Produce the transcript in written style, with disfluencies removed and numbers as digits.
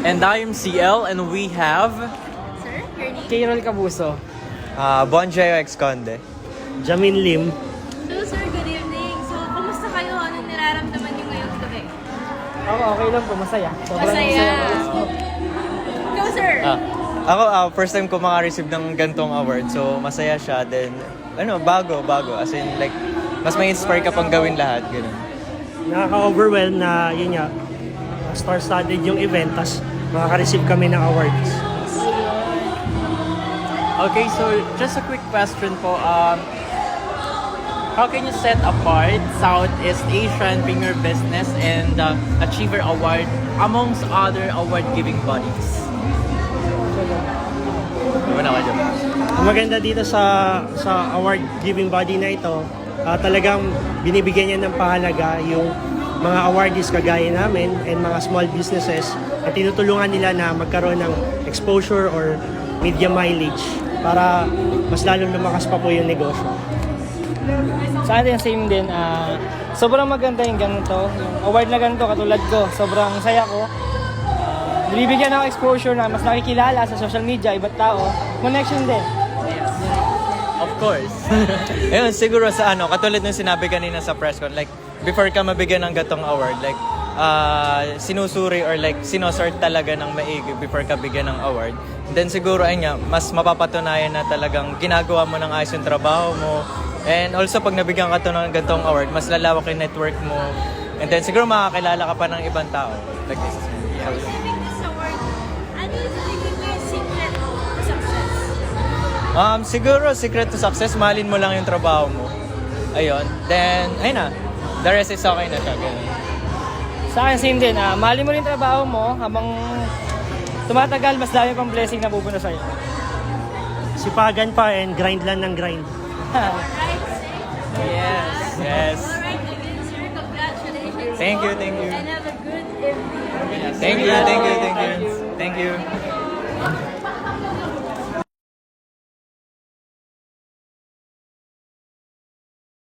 And I am CL, and we have... Sir, your name? Carol Cabuso. Bonjayo X Conde. Jamin Lim. So, sir, good evening. So, kumusta kayo? Anong nararamdaman niyo ngayong gabi? Ako, okay lang po. Masaya. Sobrang Masaya. Go, sir! Ako, first time ko maka-receive ng gantong award. So, masaya siya. Then, bago. As in, like, mas may inspire ka pang gawin lahat. Ganun. Nakaka-overwhelm na, yun nga, star-studded yung event, tas makaka-receive kami ng awards. Okay, so just a quick question po. How can you set apart Southeast Asian Finger Business and Achiever Award amongst other award-giving bodies? Ang maganda dito sa award-giving body na ito, talagang binibigyan niya ng pahalaga yung mga awardees kagaya namin and mga small businesses at tinutulungan nila na magkaroon ng exposure or media mileage para mas lalong lumakas pa po yung negosyo. Sa atin, same din. Sobrang maganda yung ganito. Yung award na ganito, katulad ko. Sobrang saya ko. Nabibigyan ako exposure na mas nakikilala sa social media, iba't tao. Connection din. Of course. Ayun, siguro sa katulad ng sinabi kanina sa press con, like, before ka mabigyan ng gatong award, like, sinusuri or like, sinosort talaga ng maigi before ka bigyan ng award. Then siguro, ayun nga, mas mapapatunayan na talagang ginagawa mo ng ayos yung trabaho mo. And also, pag nabigyan ka to ng gatong award, mas lalawak yung network mo. And then siguro makakilala ka pa ng ibang tao. Like this. Yeah. Receiving this award, ano yung secret to success? Siguro, secret to success, mahalin mo lang yung trabaho mo. Ayun. Then, ayun na. The rest is okay na siya. Ganun. Sa akin, same din. Mahalin mo rin trabaho mo habang tumatagal, mas dami pang blessing na pupunta sa'yo. Sipagan pa and grind lang ng grind. Alright, Yes. Alright, again, sir, congratulations. Thank you. And have a good evening. Thank you.